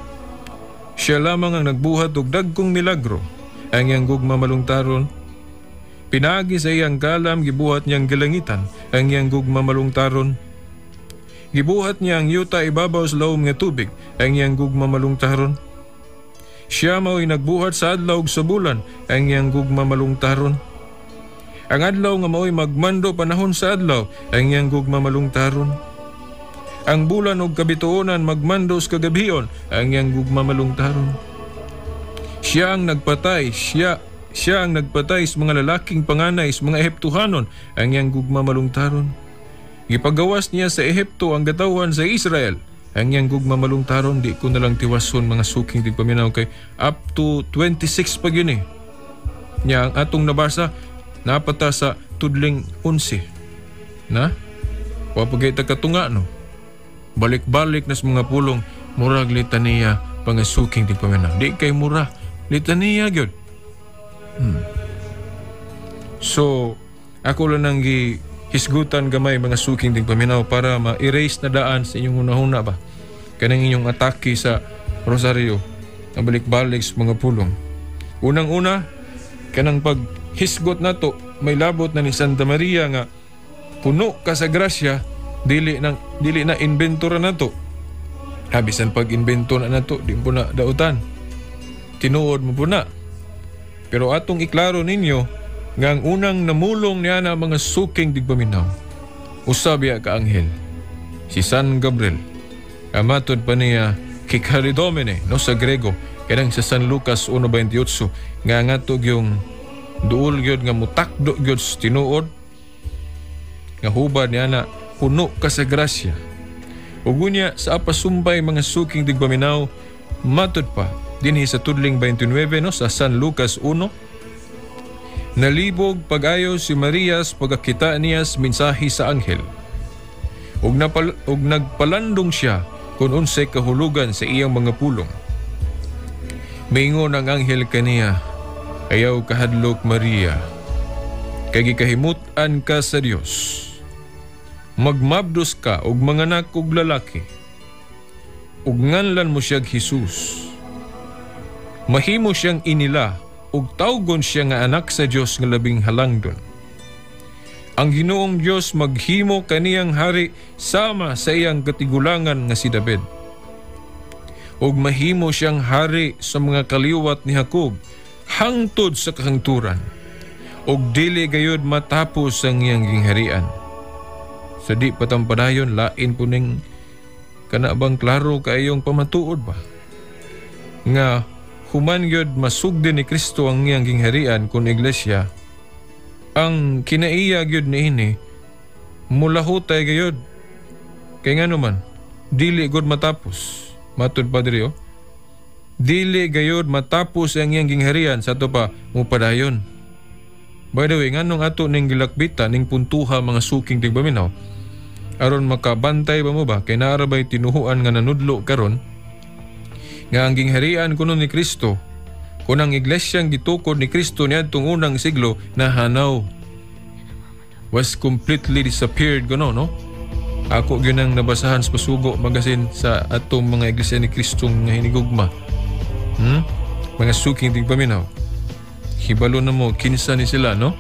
Siya lamang ang nagbuhat og dagkong milagro. Ang iyang gugma malungtaron. Pinaagi sa iyang kalam gibuhat niyang gilangitan. Ang iyang gugma malungtaron. Gibuhat niya ang yuta ibabaw sa lawom nga tubig, ang iyang gugma malungtaron. Siya mao'y nagbuhat sa adlaw sa bulan, ang iyang gugma malungtaron. Ang adlaw nga mao'y magmando panahon sa adlaw, ang iyang gugma malungtaron. Ang bulan og kabituonan magmando sa kagabion, ang iyang gugma malungtaron. Siya ang nagpatay sa mga lalaking panganay sa mga Ehiptohanon, ang iyang gugma malungtaron. Gipagawas niya sa Ehipto ang gatawan sa Israel, ang iyang gugma malungtaron. Di ko nalang tiwason mga suking tigpaminaw kay up to 26 pag yun Nya ang atong nabasa napata sa tudling 11 na wapagay katunga no. Balik-balik na sa mga pulong murag litaniya pangasuking tigpaminaw. Di kay mura litaniya gyud. So ako lang nang hisgutan gamay mga suking tigpaminaw para ma-erase na daan sa inyong hunahuna ba kanang inyong atake sa rosaryo na balik-balik sa mga pulong. Unang-una kanang paghisgot nato may labot na ni Santa Maria nga puno ka sa grasya, dili na inventora nato. Habisan pag invento na nato di po na dautan, tinuod mo po na. Pero atong iklaro ninyo nga ang unang namulong niya na mga suking tigpaminaw, usabya ka anghel, si San Gabriel. Amatod pa niya Kikari Domine no sa Grego, kanang sa San Lucas 1:28 nga ngatog yung duol gyud nga mutakdo gyud tinuod nga hubad niya na puno ka sa grasya. Ug unya sa apasumbay mga suking tigpaminaw, matod pa dinhi sa tudling 29 no sa San Lucas 1. Nalibog pag-ayo si Marias pagkakita niya sa mensahe sa anghel. Ug nagpalandong siya kung unsay kahulugan sa iyang mga pulong. Maingon ang anghel kaniya, ayaw kahadlok Maria, kay gikahimutan ka sa Dios. Magmabdos ka og manganak og lalaki, ug nganlan mo siyag Jesus. Mahimo siyang inila ug tawgon siya nga anak sa Dios nga labing halangdon. Ang Ginoong Dios maghimo kaniyang hari sama sa iyang katigulangan nga si David. Ug mahimo siyang hari sa mga kaliwat ni Jacob hangtod sa kahangturan. Ug dili gayud matapos ang iyang gingharian. Sa di patampadayon lain po ning kanabang klaro kayong pamatuod ba? Nga human gyud masugdi ni Kristo ang iyang gingharian kun iglesia, ang kinaiya gyud niini mulahutay gayud. Kay ngano man dili gud matapos. Matud Padre dili gayud matapos ang iyang gingharian sa to pa mupadayon. By the way, nganong ato ning gilakbita ning puntuha mga suking tigpaminaw aron makabantay ba mo ba kay naarabay tinuhuan nga nanudlo karon nga ang gingharian kuno ni Kristo, kung ang iglesyang gitukod ni Kristo niadtong unang siglo nahanaw, was completely disappeared kuno no. Ako gyud ang nabasahan sa Pasugo magazine sa atong mga iglesia ni Kristo nga hinigugma. Mga suking tigpaminaw, hibalo na mo kinsa ni sila no.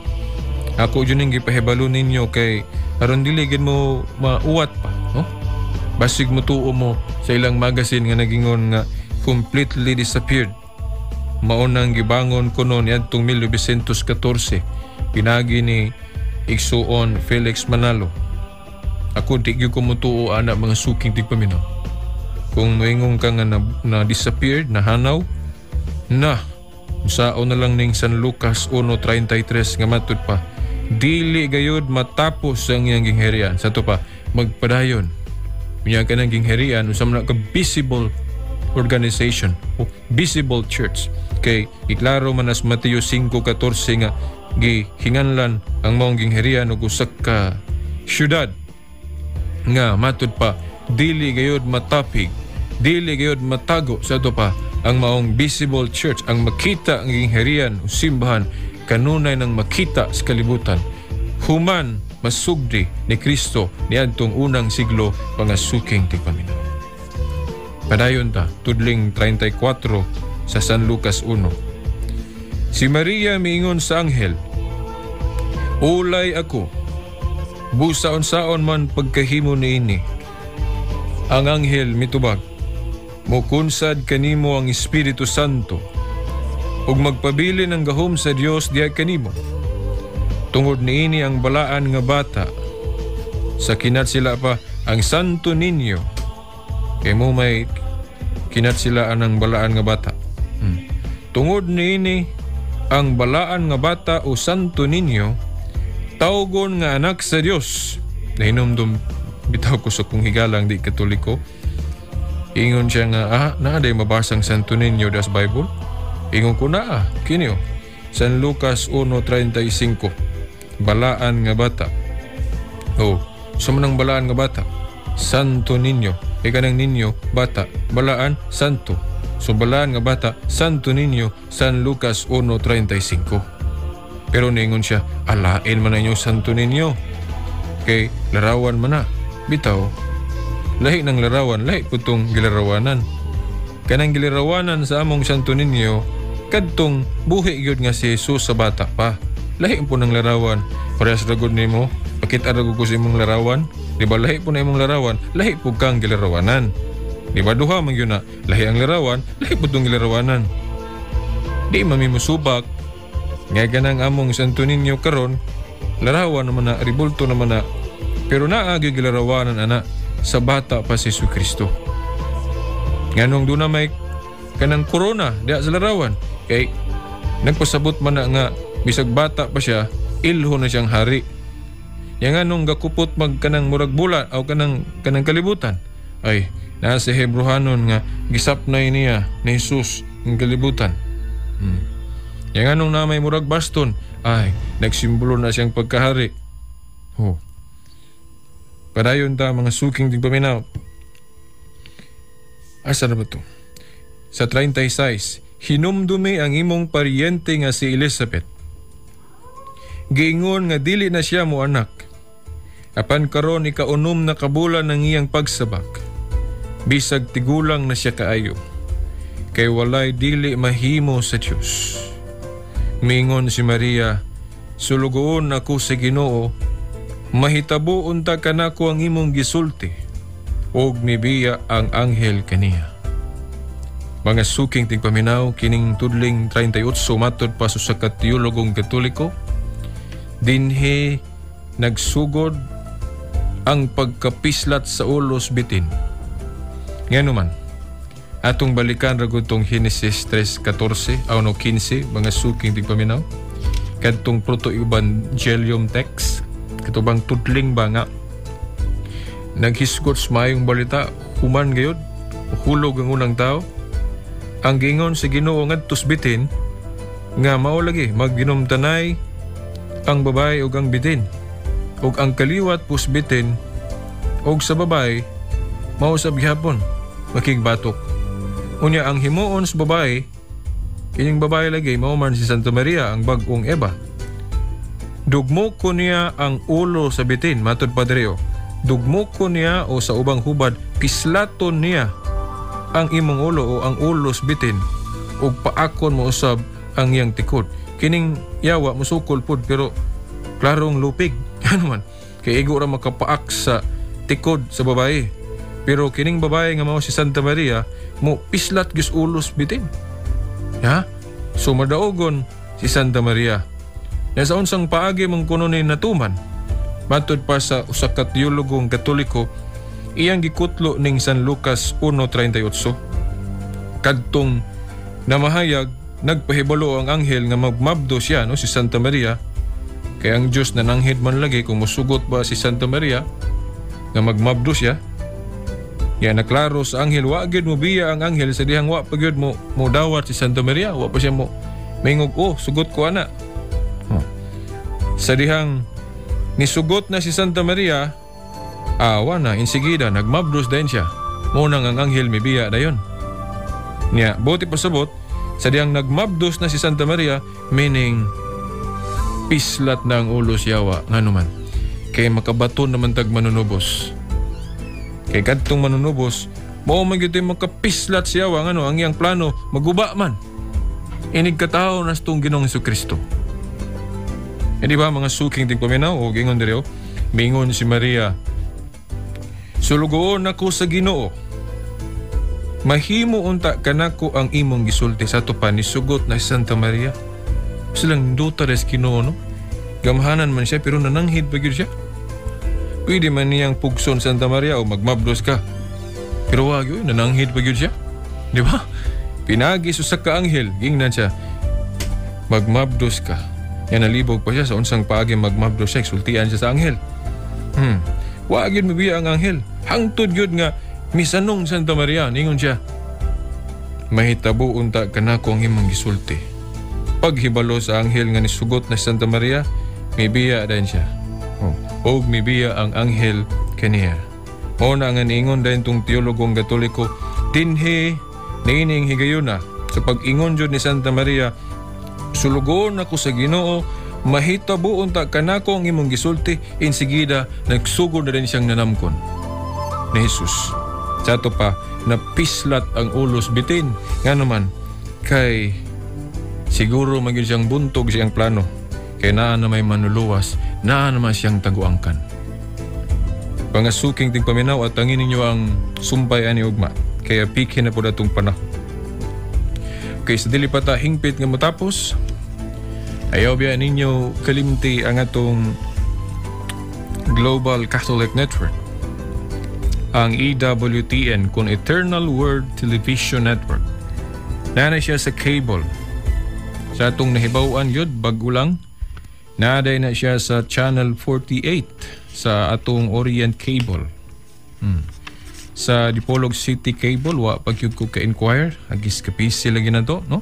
Ako gyud ning gipahibalo ninyo kay aron dili gid mo mauwat pa no. Basig mo tuo mo sa ilang magazine nga nagingon nga completely disappeared. Maunang gibangon kuno niadtong 1914 pinagi ni Igsoon Felix Manalo. Ako di gyud ko mutuo ana mga suking tigpaminaw. Kung moingon ka nga na disappeared, nahanaw na sao na lang ning San Lucas 1:33 nga matud pa dili gayud matapos ang iyang gingharian sa to pa magpadayon. Unya kanang gingharian usam na ka visible organization o visible church kay iklaro man as Mateo 5:14 nga gihinganlan ang maong gingharian ug usa ka syudad nga matud pa dili gayud matapig, dili gayud matago sa to pa ang maong visible church, ang makita ang gingharian o simbahan kanunay nang makita sa kalibutan human masugdi ni Kristo niadtong unang siglo pangasuking tigpaminaw. Padayon ta, tudling 34 sa San Lucas 1. Si Maria miingon sa anghel, ulay ako, busaon-saon man pagkahimo niini, ang anghel mitubag, mukunsad kanimo ang Espiritu Santo, ug magpabilin ang gahom sa Dios diha kanimo. Tungod niini ang balaan nga bata, sa kinat sila pa ang Santo Niño, kay mo may kinat sila ang balaan nga bata. Tungod niini ang balaan nga bata o Santo Niño, tawgon nga anak sa Dios. Nahinumdum bitaw ko sa kong higalang di Katoliko. Ingon siya nga, naaday mabasang Santo Niño das Bible? Ingon ko na, kini San Lucas 1:35, balaan nga bata. Sumanang balaan nga bata, Santo Niño. Kanang ninyo, bata, balaan, santo. So balaan nga bata, Santo Niño, San Lucas 1:35. Pero ningon siya, alain man na inyong Santo Niño. Kay larawan man na. Bitaw, lahi ng larawan, lahi po itong gilarawanan. Kanang gilarawanan sa among Santo Niño, kadtong buhi yun nga si Jesus sa bata pa. Lahi po ng larawan. Parehas ragod ni mo, pakita ragod ko sa imong larawan. Diba lahi po na imong larawan, lahi po kang gilarawanan. Diba duha man yun na, lahi ang larawan, lahi po itong gilarawanan. Di mamimusubak, nga ganang among Santo Niño karon, larawan naman na, ribulto naman na, pero naagi gilarawanan ana sa bata pa si Jesucristo. Nganong doon na may kanang corona diya sa larawan. Kay nagpasabot man na nga bisag bata pa siya, ilho na siyang hari. Yang nganong gakupot mag kanang murag bulan o kanang kalibutan. Ay, nasa Hebrehanon nga gisapnay niya ni Jesus ng kalibutan. Yang nganong na may murag baston, ay nagsimbolo na siyang pagkahari. Padayon ta mga suking tigpaminaw. Asa na ba ito? Sa 36, hinumdumi ang imong paryente nga si Elizabeth. Giingon nga dili na siya mo anak. Apan karon ikaunom na kabulan ng iyang pagsabak. Bisag tigulang na siya kaayo. Kay walay dili mahimo sa Dios. Mingon si Maria, sulugoon ako sa Ginoo, mahitabo unta kanako ang imong gisulti, og mibiya ang anghel kaniya. Mga suking tigpaminaw, kining tudling 38 matod pa sa katiyologong Katoliko, dinhi nagsugod ang pagkapislat sa ulos bitin. Ngano man, atong balikan ragod tong Genesis 3:14 o 15, mga suking tigpaminaw, kadtong proto-evangelium text, katubang tudling ba nga naghisgot sa mayong balita, human gayod, hulog ang unang tao. Ang gingon sa Ginoo ngadtos bitin nga mao lagi magginumtanay ang babae ug ang bitin, ug ang kaliwat pus bitin ug sa babae mao sa gihapon makigbatok. Unya ang himuon sa babae, kining babae lagi mao man si Santa Maria ang bag-ong Eva. Dugmo ko niya ang ulo sa bitin, matod Padreo. Dugmo ko niya o sa ubang hubad, pislaton niya ang imong ulo o ang ulos bitin ug paakon mo usab ang iyang tikod. Kining yawa musukol pud pero klarong lupig. Ano man, kay igo ra makapaak sa tikod sa babae. Pero kining babae nga mao si Santa Maria, mo pislat gis ulos bitin. So madaogon si Santa Maria. Nasa unsang paagi mong kuno ni natuman, matod pa sa usa ka teologong Katoliko, iyang gikutlo ning San Lucas 1:38. Kadtong namahayag, nagpahibalo ang anghel nga magmabdo siya si Santa Maria. Kaya ang Diyos nananghid man lagi kung musugot ba si Santa Maria nga magmabdo siya. Yan naklaro sa anghel, wa gyud mo biya ang anghel sa dihang wa pa gyud mo dawat si Santa Maria, wa pa siya mo mingog, sugot ko ana. Sa dihang nisugot na si Santa Maria, awa na, insigida, nagmabdos din siya. Munang ang anghel may biya dayon. Niya, buti pasabot, sa dihang nagmabdos na si Santa Maria, meaning pislat na ang ulos yawa, nga naman. Kaya makabaton naman tag manunubos. Kaya kadtong manunubos, mao man gyud makapislat siya wa ang iyang plano maguba man. Inig katao nas tong Ginoong Jesucristo. Di ba mga suking tigpaminaw o gingon diri mingon si Maria, Sulugoon ako sa Ginoo. Mahimo unta kanako ang imong gisulti sa tupa ni sugot na si Santa Maria. Silang duta res Ginoo, no? Gamhanan man siya pero nananghid pa gyud siya. Pwede man niyang pugson Santa Maria o magmabdos ka. Pero wag yun, nananghid pa gyud siya. Di ba? Pinagi sa ka anghel, gingnan siya. Magmabdos ka. Yan nalibog pa siya sa unsang paagi magmabdos siya, sultian siya sa anghel. Wag yun mabiya ang anghel. Hangtod yun nga, misanong Santa Maria, ningon siya. Mahitabo unta kanako ang imong gisulti. Paghibalo sa anghel nga nisugot na Santa Maria, mibiya din siya. O mibiya ang anghel kaniya. O na nga niingon din tong teologong Katoliko, dinhi niining higayuna sa pag-ingon jud ni Santa Maria, sulugon ako sa Ginoo, mahitabo unta kanako ang imong gisulti, insigida nagsugod na din siyang nanamkon ni Jesus. Sa ato pa, napislat ang ulos bitin. Nga naman, kay siguro maging siyang buntog siyang plano. Kay naa na may manuluwas, naa naman siyang taguangkan. Pangasuking ting paminaw at tangin ninyo ang sumpay ani ugma. Kaya pikin na po na itong panahon. Kaya sa dili pa ta hingpit nga matapos, ayaw biya ninyo kalimti ang atong Global Catholic Network. Ang EWTN kung Eternal Word Television Network. Nanay siya sa cable. Sa atong nahibawan yun, bago lang, naday na siya sa Channel 48 sa atong Orient Cable. Sa Dipolog City Cable, wa pagyud ko ka-inquire, agis kapisi lagi na to, no?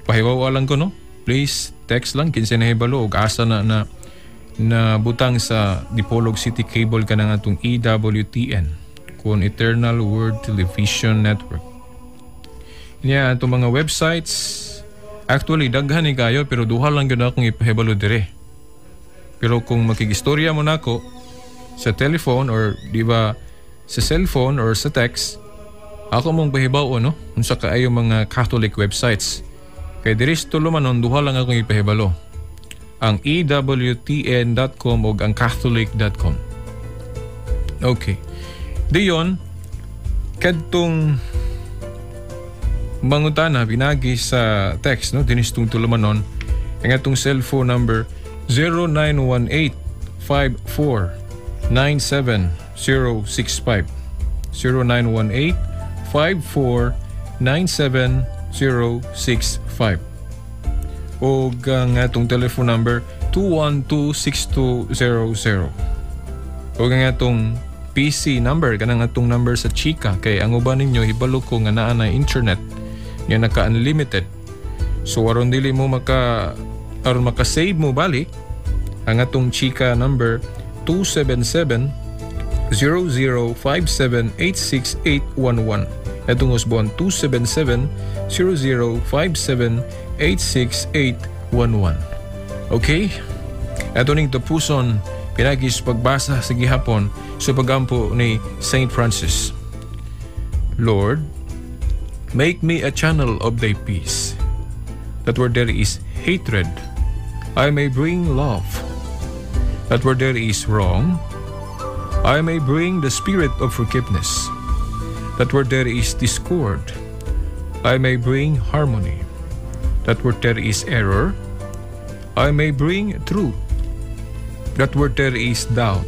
Pahiwawa lang ko, no? Please, text lang, kinsa nahibalo, og asa na butang sa Dipolog City Cable ka ng atong EWTN kung Eternal Word Television Network. Inya atong mga websites, actually daghan ni kayo pero duha lang gyud akong ipahibalo dire. Pero kung makigistorya mo nako sa telephone or di ba sa cellphone or sa text, ako mong pahibaw no unsa kaayo mga Catholic websites. Kay diri sa tulumanon duha lang akong ipahibalo. Ang EWTN.com o ang Catholic.com. Okay. Diyon, kadtong mangutana, binagi sa text, no? Dinistong tulumanon, ang atong cellphone number 0918-54-97065. 0918-54-97065. O ang atong telephone number 212-6200. O ang atong PC number, kanang atong number sa chika. Kay ang uban ninyo, hibalo ko nga naa na internet nga naka-unlimited. So aron dili mo aron maka-save mo balik, ang atong chika number 277-0057-86811. Atong usbon 277-0057-86811. Okay? Ato ning tapuson pinagis pagbasa sa gihapon sa pagampo ni Saint Francis. Lord, make me a channel of thy peace, that where there is hatred, I may bring love, that where there is wrong, I may bring the spirit of forgiveness, that where there is discord, I may bring harmony, that where there is error, I may bring truth, that where there is doubt,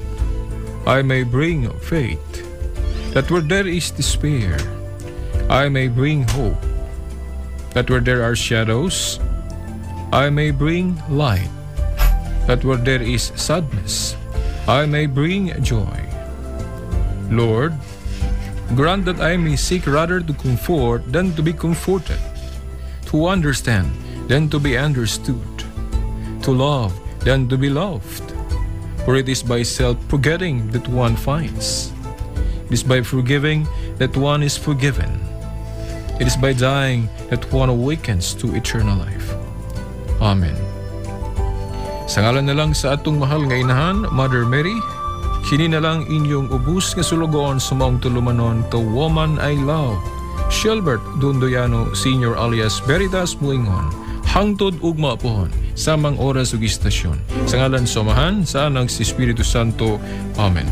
I may bring faith, that where there is despair, I may bring hope, that where there are shadows, I may bring light, that where there is sadness, I may bring joy. Lord, grant that I may seek rather to comfort than to be comforted, to understand than to be understood, to love than to be loved. For it is by self-forgetting that one finds. It is by forgiving that one is forgiven. It is by dying that one awakens to eternal life. Amen. Sa ngalan na lang sa atong mahal nga inahan, Mother Mary, kini na lang inyong ubus nga sulugon sa maong tulumanon to woman I love, Shelbert Dundoyano Sr. alias Veritas Muingon, hangtod ugma pohon samang oras ug istasyon. Sa ngalan sa Amahan, sa Anak, sa Espiritu Santo. Amen.